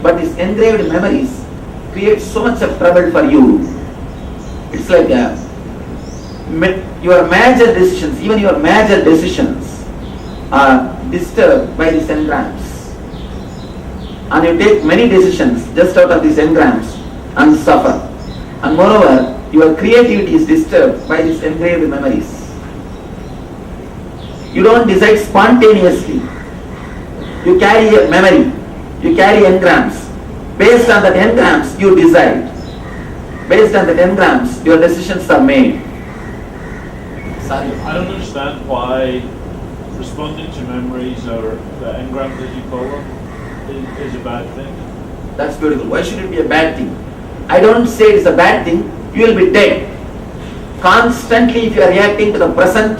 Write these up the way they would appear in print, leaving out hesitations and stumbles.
But these engraved memories create so much of trouble for you. It's like your major decisions, even your major decisions are disturbed by these engrams. And you take many decisions just out of these engrams and suffer. And moreover, your creativity is disturbed by these engraved memories. You don't decide spontaneously. You carry a memory, you carry engrams. Based on that engrams, you decide. Based on that engrams, your decisions are made. Sorry. I don't understand why responding to memories or the engrams that you call them is a bad thing. That's beautiful. Why should it be a bad thing? I don't say it's a bad thing. You will be dead. Constantly, if you are reacting to the present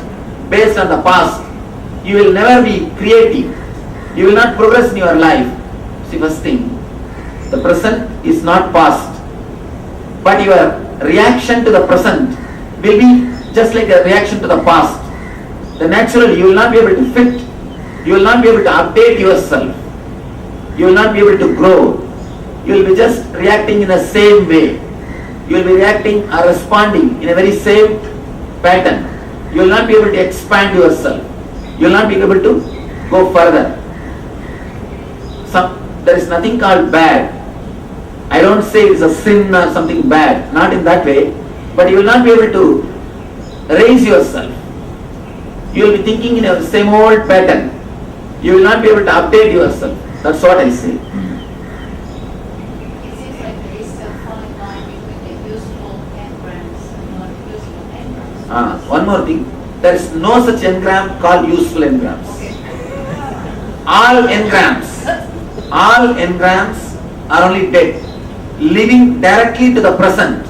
based on the past, you will never be creative. You will not progress in your life. See, first thing, the present is not past. But your reaction to the present will be just like a reaction to the past. Then naturally, you will not be able to fit. You will not be able to update yourself. You will not be able to grow. You will be just reacting in the same way. You will be reacting or responding in a very same pattern. You will not be able to expand yourself. You will not be able to go further. There is nothing called bad. I don't say it's a sin or something bad. Not in that way. But you will not be able to raise yourself. You will be thinking in a same old pattern. You will not be able to update yourself. That's what I say. It seems like there is a fine line between the useful engrams and non-useful engrams. One more thing. There is no such engram called useful engrams. Okay. All engrams are only dead. Living directly to the present,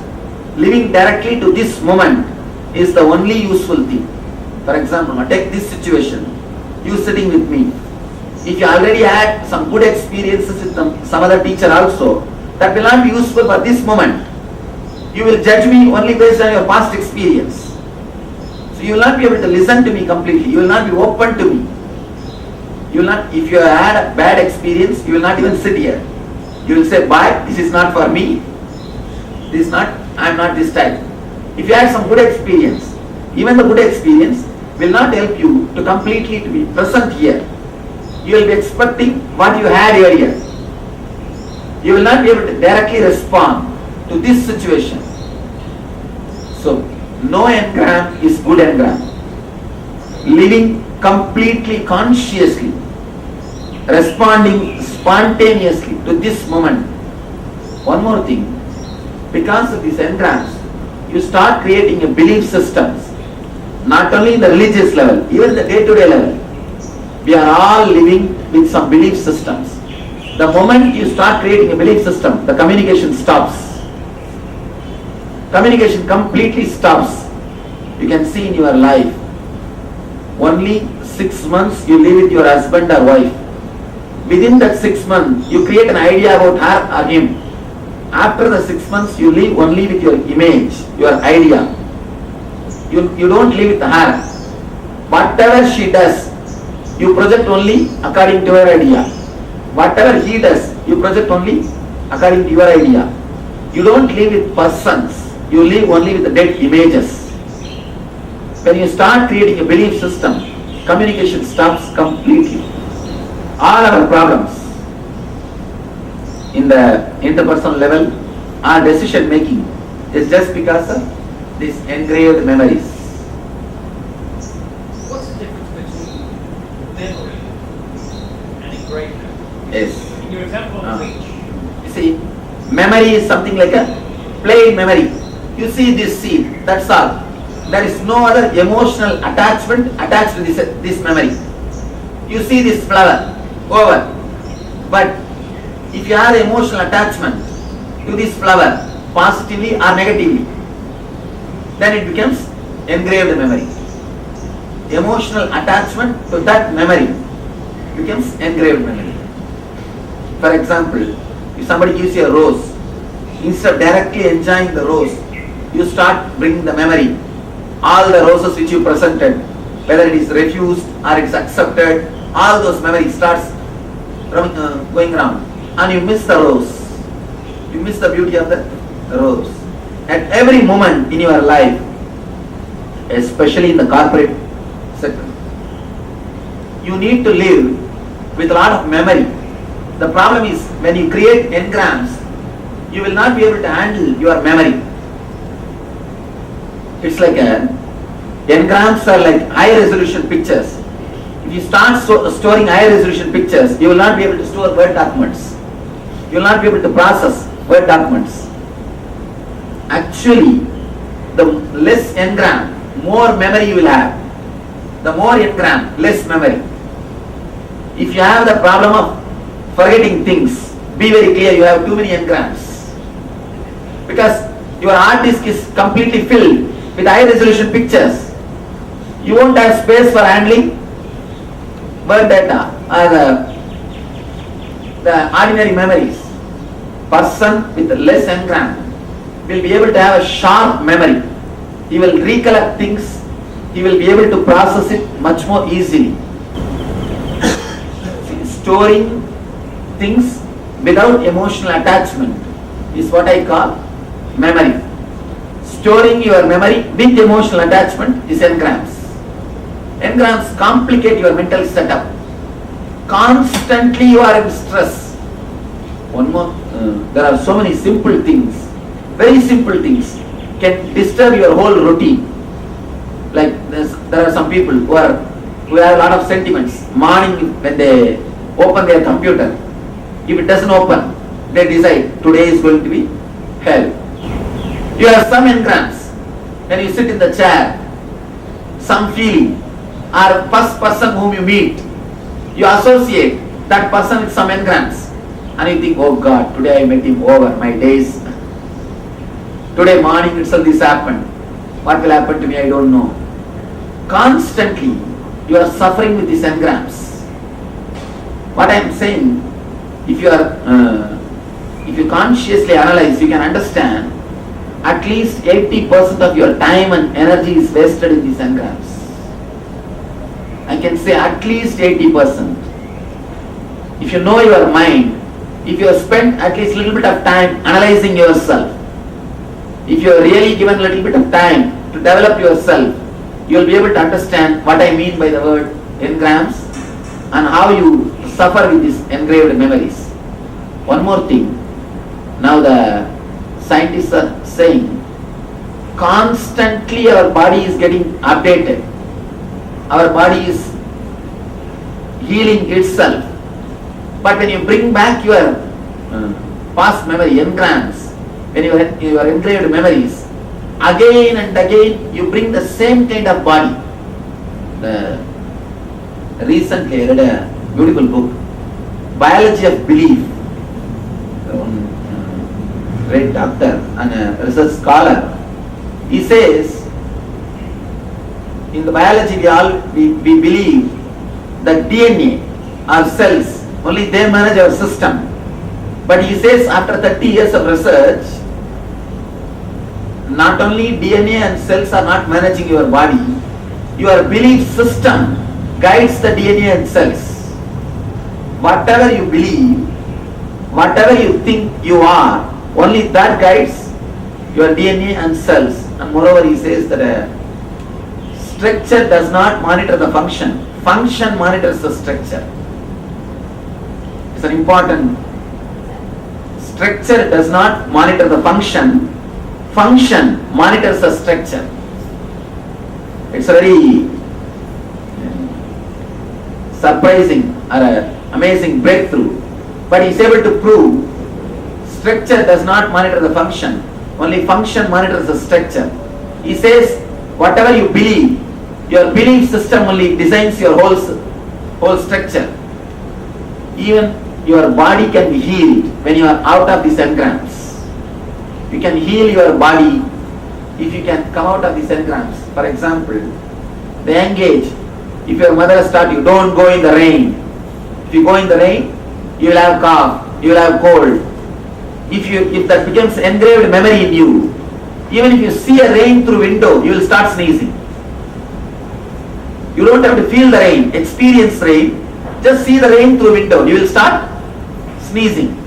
living directly to this moment is the only useful thing. For example, take this situation. You sitting with me. If you already had some good experiences with some other teacher also, that will not be useful for this moment. You will judge me only based on your past experience. So you will not be able to listen to me completely. You will not be open to me. You will not. If you had a bad experience, you will not even sit here. You will say, "Bye. This is not for me. This is not. I am not this type." If you had some good experience, even the good experience will not help you to completely to be present here. You will be expecting what you had earlier. You will not be able to directly respond to this situation. So, no engram is good engram. Living completely consciously, responding spontaneously to this moment. One more thing, because of these engrams, you start creating a belief systems, not only in the religious level, even the day-to-day level. We are all living with some belief systems. The moment you start creating a belief system, the communication stops. Communication completely stops. You can see in your life, only 6 months you live with your husband or wife. Within that 6 months, you create an idea about her or him. After the 6 months, you live only with your image, your idea. You don't live with her. Whatever she does, you project only according to her idea. Whatever he does, you project only according to your idea. You don't live with persons. You live only with the dead images. When you start creating a belief system, communication stops completely. All our problems in the interpersonal level, our decision making is just because of these engraved memories. What's the difference between memory and engraving? Yes. In your example on the beach, You see, memory is something like a plain memory. You see this seed, that's all. There is no other emotional attachment attached to this memory. You see this flower, over. But if you have emotional attachment to this flower, positively or negatively, then it becomes engraved memory. Emotional attachment to that memory becomes engraved memory. For example, if somebody gives you a rose, instead of directly enjoying the rose, you start bringing the memory. All the roses which you presented, whether it is refused or it is accepted, all those memories starts going around. and you miss the rose. You miss the beauty of the rose. At every moment in your life, especially in the corporate sector, you need to live with a lot of memory. The problem is when you create engrams, you will not be able to handle your memory. It's like engrams are like high resolution pictures. If you start storing high resolution pictures, you will not be able to store Word documents. You will not be able to process Word documents. Actually, the less engram, more memory you will have. The more engram, less memory. If you have the problem of forgetting things, be very clear, you have too many engrams. Because your hard disk is completely filled with high resolution pictures. You won't have space for handling Word data or the ordinary memories. Person with less engram will be able to have a sharp memory. He will recollect things. He will be able to process it much more easily. Storing things without emotional attachment is what I call memory. Storing your memory with emotional attachment is engrams. Engrams complicate your mental setup. Constantly you are in stress. One more, there are so many simple things, very simple things can disturb your whole routine. Like there are some people who have a lot of sentiments. Morning when they open their computer, if it doesn't open, they decide today is going to be hell. You have some engrams. When you sit in the chair, some feeling, or first person whom you meet, you associate that person with some engrams. And you think, oh God, today I met him over, my days. Today morning itself this happened. What will happen to me, I don't know. Constantly, you are suffering with these engrams. What I am saying, if you consciously analyze, you can understand at least 80% of your time and energy is wasted in these engrams. I can say at least 80%. If you know your mind, if you have spent at least a little bit of time analyzing yourself, if you have really given a little bit of time to develop yourself, you will be able to understand what I mean by the word engrams and how you suffer with these engraved memories. One more thing. Now the scientists are saying constantly our body is getting updated. Our body is healing itself. But when you bring back your past memory, engrams, when you have your engraved memories, again and again you bring the same kind of body. Recently I read a beautiful book, Biology of Belief. Great doctor and a research scholar. He says, in the biology we believe that DNA, our cells, only they manage our system. But he says after 30 years of research, not only DNA and cells are not managing your body, your belief system guides the DNA and cells. Whatever you believe, whatever you think you are, only that guides your DNA and cells. And moreover, he says that structure does not monitor the function. Function monitors the structure. It's an important. Structure does not monitor the function. Function monitors the structure. It's a very surprising or amazing breakthrough. But he's able to prove structure does not monitor the function. Only function monitors the structure. He says, whatever you believe, your belief system only designs your whole structure. Even your body can be healed when you are out of these engrams. You can heal your body if you can come out of these engrams. For example, the young age, if your mother has taught you, don't go in the rain. If you go in the rain, you will have cough, you will have cold. If that becomes engraved memory in you, even if you see a rain through window, you will start sneezing. You don't have to feel the rain, experience rain. Just see the rain through window, you will start sneezing.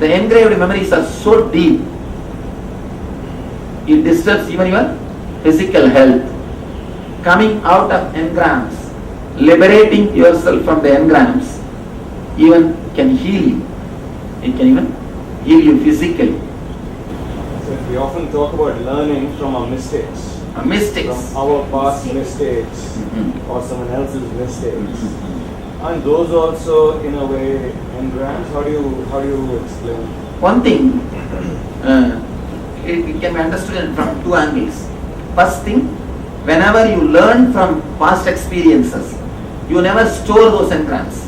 The engraved memories are so deep, it disturbs even your physical health. Coming out of engrams, liberating yourself from the engrams, even can heal you. It can even heal you physically. So we often talk about learning from our mistakes, Mistakes. from our past mistakes Mhm. or someone else's mistakes. And those also, in a way, engrams. How do you explain? One thing, it can be understood from two angles. First thing, whenever you learn from past experiences, you never store those engrams.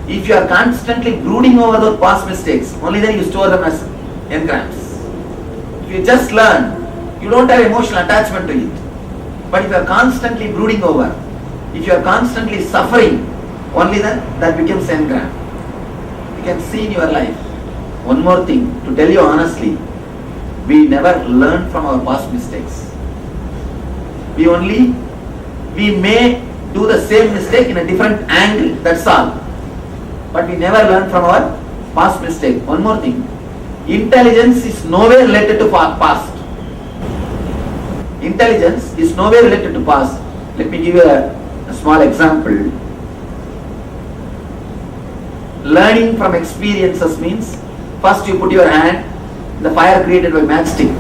If you are constantly brooding over those past mistakes, only then you store them as engrams. If you just learn, you don't have emotional attachment to it. But if you are constantly brooding over, if you are constantly suffering, only then that becomes engram. You can see in your life. One more thing, to tell you honestly, we never learn from our past mistakes. We may do the same mistake in a different angle, that's all. But we never learn from our past mistake. One more thing, intelligence is nowhere related to past. Intelligence is nowhere related to past. Let me give you a small example. Learning from experiences means, first you put your hand in the fire created by matchstick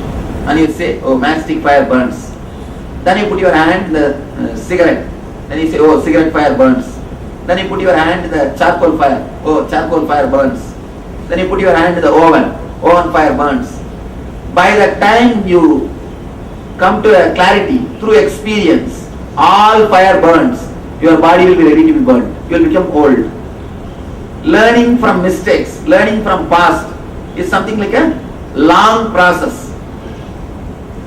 and you say, oh, matchstick fire burns. Then you put your hand in the cigarette, then you say, oh, cigarette fire burns. Then you put your hand in the charcoal fire, oh, charcoal fire burns. Then you put your hand in the oven fire burns. By the time you come to a clarity through experience, all fire burns, your body will be ready to be burned. You will become old. Learning from mistakes, learning from past is something like a long process.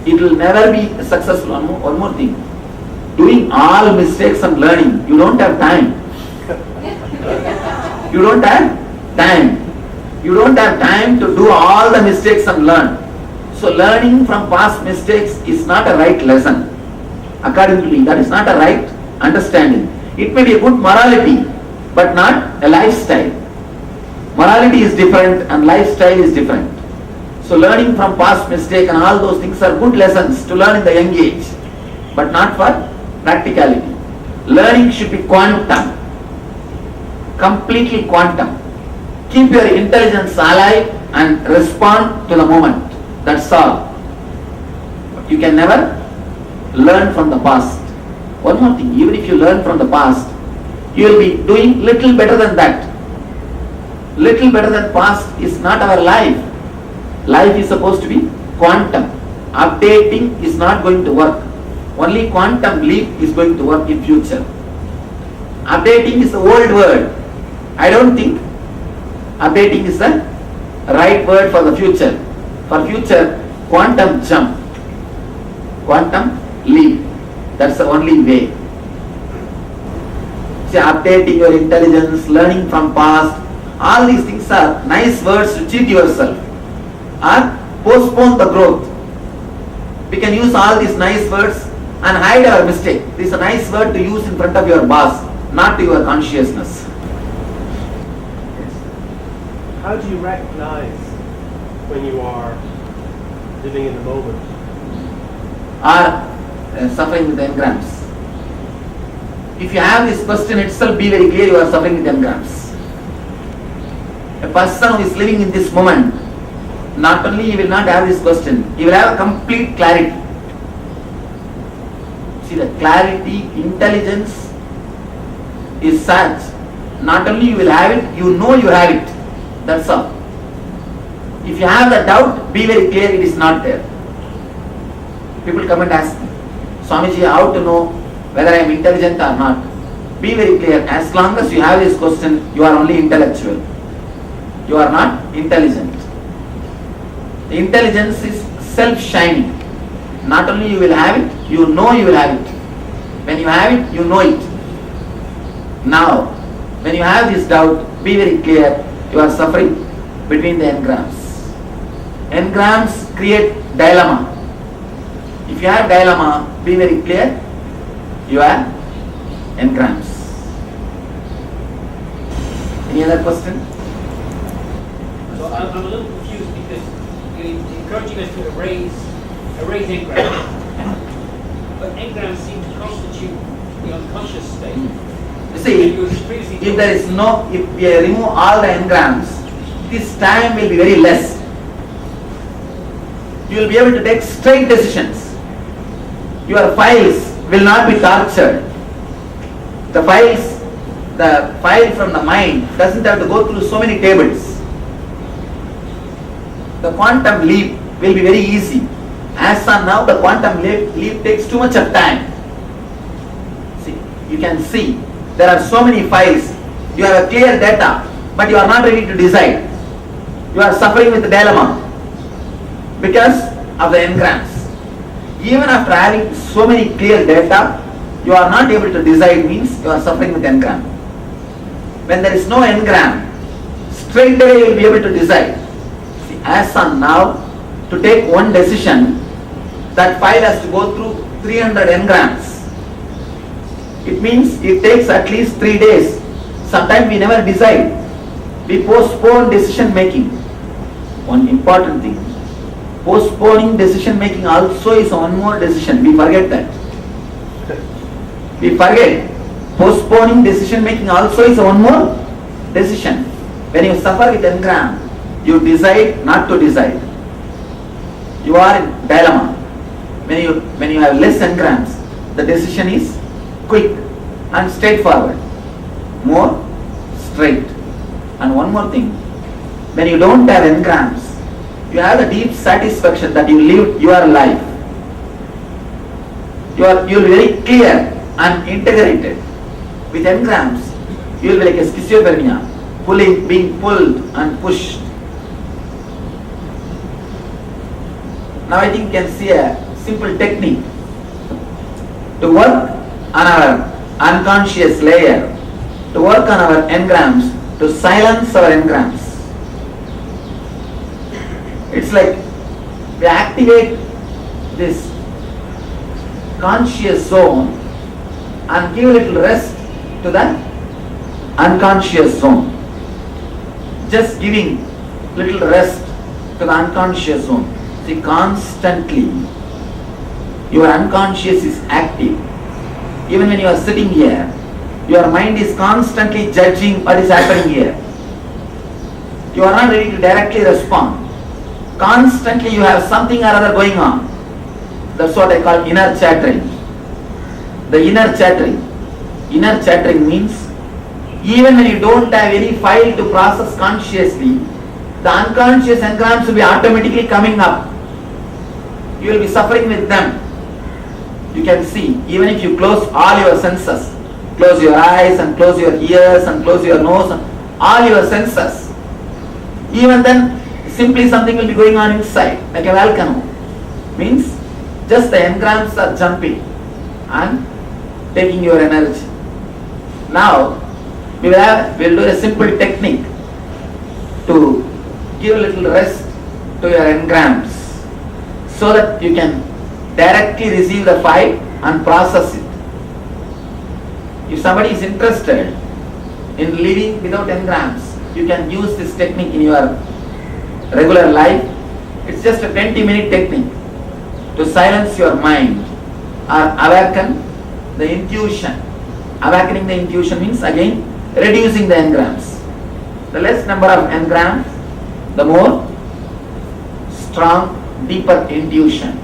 It will never be successful. One more thing, doing all mistakes and learning, you don't have time. You don't have time. You don't have time to do all the mistakes and learn. So learning from past mistakes is not a right lesson. According to me, that is not a right understanding. It may be a good morality, but not a lifestyle. Morality is different and lifestyle is different. So learning from past mistake and all those things are good lessons to learn in the young age, but not for practicality. Learning should be quantum, completely quantum. Keep your intelligence alive and respond to the moment. That's all. You can never learn from the past. One more thing, even if you learn from the past, you will be doing little better than that. Little better than past is not our life. Life is supposed to be quantum. Updating is not going to work. Only quantum leap is going to work in future. Updating is the old word. I don't think updating is the right word for the future. For future, quantum jump, quantum leap. That's the only way. See, updating your intelligence, learning from past, all these things are nice words to cheat yourself or postpone the growth. We can use all these nice words and hide our mistake. This is a nice word to use in front of your boss, not to your consciousness. How do you recognize when you are living in the moment? Or suffering with engrams. If you have this question itself, be very clear you are suffering with engrams. A person who is living in this moment, not only he will not have this question, he will have a complete clarity. See, the clarity, intelligence is such, not only you will have it, you know you have it. That's all. If you have the doubt, be very clear it is not there. People come and ask me, Swamiji, how to know whether I am intelligent or not? Be very clear. As long as you have this question, you are only intellectual. You are not intelligent. The intelligence is self-shining. Not only you will have it, you know you will have it. When you have it, you know it. Now, when you have this doubt, be very clear, you are suffering between the engrams. Engrams create dilemma. If you have dilemma, be very clear, you are engrams. Any other question? I'm a little confused because you're encouraging us to erase engrams, but engrams seem to constitute the unconscious state. You see, And you previously if there is no, if we remove all the engrams, this time will be very less. You will be able to take straight decisions. Your files will not be tortured. The file from the mind doesn't have to go through so many tables. The quantum leap will be very easy. As on now, the quantum leap takes too much of time. See, you can see there are so many files. You have a clear data, but you are not ready to decide. You are suffering with the dilemma because of the engrams. Even after having so many clear data, you are not able to decide means you are suffering with engram. When there is no engram, straight away you will be able to decide. See, as on now, to take one decision, that file has to go through 300 engrams. It means it takes at least 3 days. Sometimes we never decide. We postpone decision making. One important thing, postponing decision making also is one more decision. We forget that. We forget. Postponing decision making also is one more decision. When you suffer with engram, you decide not to decide. You are in dilemma. When you have less engrams, the decision is quick and straightforward. More straight. And one more thing, when you don't have engrams, you have the deep satisfaction that you lived your life. You will be very clear and integrated. With engrams, you will be like a schizophrenia, being pulled and pushed. Now I think you can see a simple technique to work on our unconscious layer, to work on our engrams, to silence our engrams. It's like we activate this conscious zone and give a little rest to the unconscious zone. Just giving little rest to the unconscious zone. See, constantly your unconscious is active. Even when you are sitting here, your mind is constantly judging what is happening here. You are not ready to directly respond. Constantly you have something or other going on. That's what I call inner chattering. The inner chattering. Inner chattering means even when you don't have any file to process consciously, the unconscious engrams will be automatically coming up. You will be suffering with them. You can see, even if you close all your senses, close your eyes and close your ears and close your nose, all your senses, even then simply something will be going on inside, like a volcano. Means just the engrams are jumping and taking your energy. Now we will do a simple technique to give a little rest to your engrams so that you can directly receive the file and process it. If somebody is interested in living without engrams, you can use this technique in your regular life. It's just a 20-minute technique to silence your mind or awaken the intuition. Awakening the intuition means again reducing the engrams. The less number of engrams, the more strong, deeper intuition.